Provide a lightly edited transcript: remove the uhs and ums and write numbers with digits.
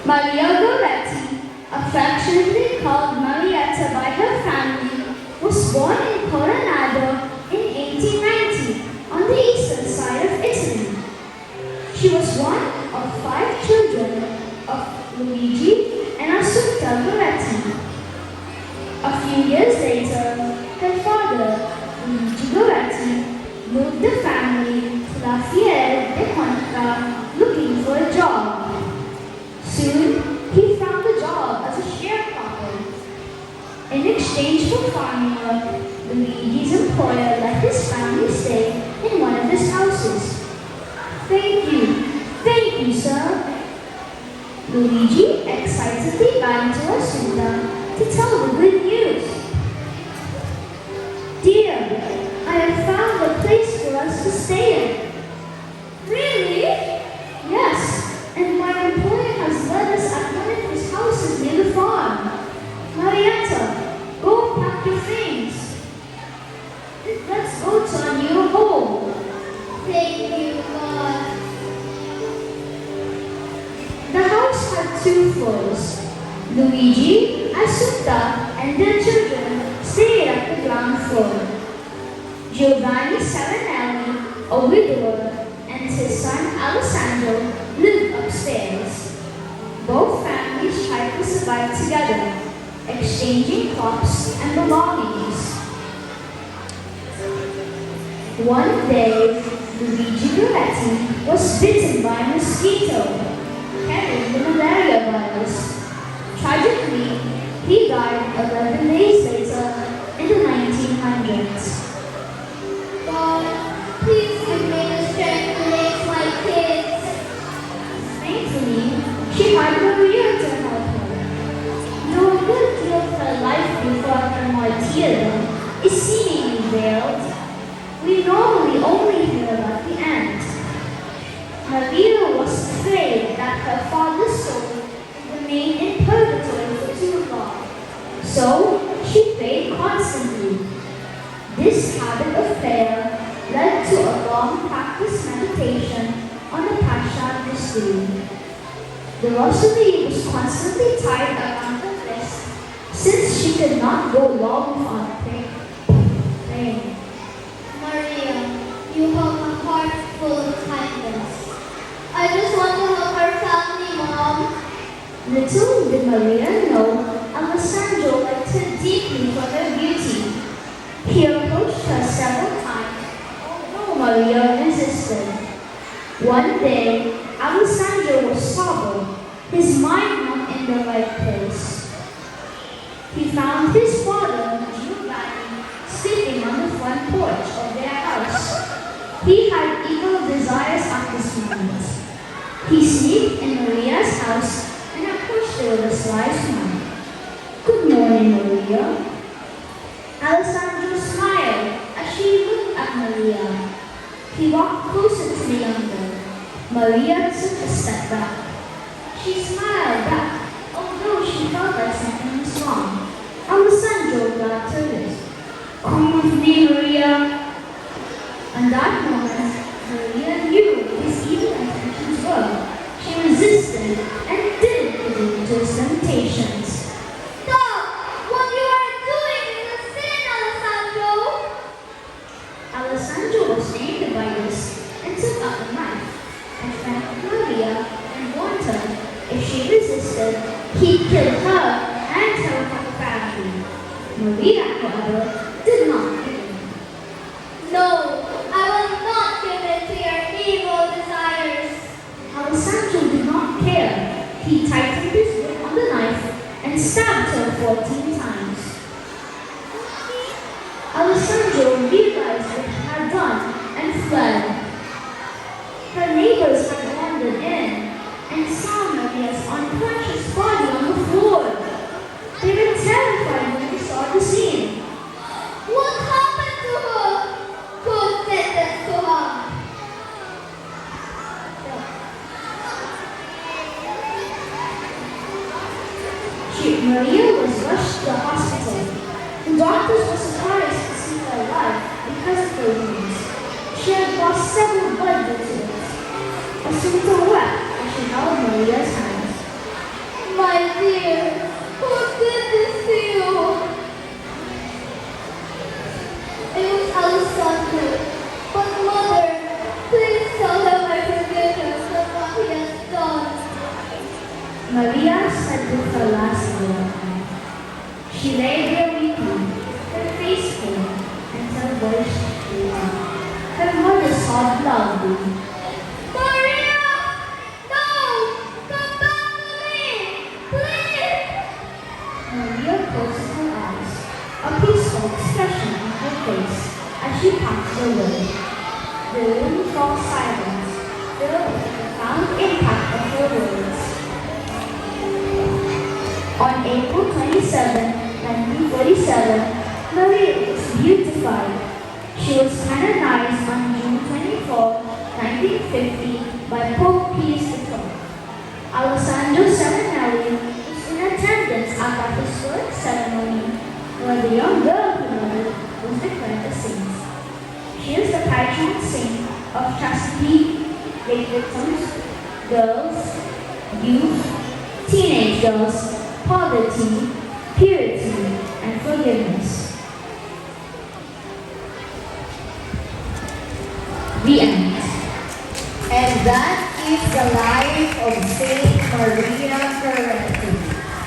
Maria Goretti, affectionately called Marietta by her family, was born in Coronado in 1890 on the eastern side of Italy. She was one of 5 children of Luigi and Assunta Goretti. A few years later, her father, Luigi Goretti, moved the family to La Fiera de Conca looking for a job. Soon, he found a job as a sharecropper. In exchange for farming work, Luigi's employer let his family stay in one of his houses. Thank you, sir. Luigi excitedly ran to Assunta to tell the good news. Dear, I have found a place for us to stay in. Really? Yes, and my employer has led us at one of his houses near the farm. Marietta, go and pack your things. Let's go to our new home. Thank you, God. The house had 2 floors. Luigi, Assunta, and their children stayed at the ground floor. Giovanni Savinelli, a widower, and his son Alessandro lived upstairs. Both families tried to survive together, exchanging crops and belongings. One day, Luigi Goretti was bitten by a mosquito, carrying the malaria virus. Tragically, he died 11 days later in the 1900s. God, please give me the strength to raise my kids. Thankfully, she had Maria to help her. Though a good deal of her life before her martyrdom is seemingly veiled, we normally only hear about the end. Maria was afraid that her father's soul would remain in purgatory for too long, so she prayed constantly. This habit of prayer led to a long practice meditation on the Pascha mystery. The rosary was constantly tied around her wrist since she could not go long without praying. Maria, you have a heart full of kindness. I just want to help our family, Mom. Little did Maria know Alessandro liked her deeply for her beauty. He approached her several times, although Maria resisted. One day, Alessandro was sober, his mind not in the right place. He found his father, Giovanni, sleeping on the front porch of their house. He had evil desires at this moment. He sneaked in Maria's house and approached her with a sly smile. Good morning, Maria. Alessandro smiled as she looked at Maria. He walked closer to the young girl. Maria took a step back. She smiled back, although she felt like something was wrong. Alessandro grabbed her wrist. Come with me, Maria. In that moment, Maria knew what his evil intentions were. She resisted and didn't give in to his temptations. Stop! What you are doing is a sin, Alessandro! Alessandro was angered by this and took out a knife and thanked Maria and warned her if she resisted, he'd kill her and her whole family. Maria, however, did not give in. No, I will not give in to your evil desires. Alessandro did not care. He tightened his grip on the knife and stabbed her 14 times. Alessandro realized what he had done and fled. Her neighbors had wandered in and saw Maria's unconscious body on the floor. They were terrified when they saw the scene. What happened to her? Who did this to her? Maria was rushed to the hospital. The doctors were surprised to see her alive because of her wounds. She had lost several blood vessels. Assunta wept as she held Maria's hands. Maria said with her last word. She lay there weeping, her face pale, and her voice shaking. Her mother sobbed loudly. Maria! No! Come back to me! Please! Maria closed her eyes, a peaceful expression on her face as she passed away. The room fell silent, filled with the profound impact of her words. On April 27, 1947, Maria was beatified. She was canonized on June 24, 1950 by Pope Pius XII. Alessandro Seminary was in attendance at that historic ceremony where the young girl he loved was declared a saint. She is the patron saint of chastity, rape victims, girls, youth, teenage girls, poverty, purity, and forgiveness. The end. And that is the life of Saint Maria Goretti.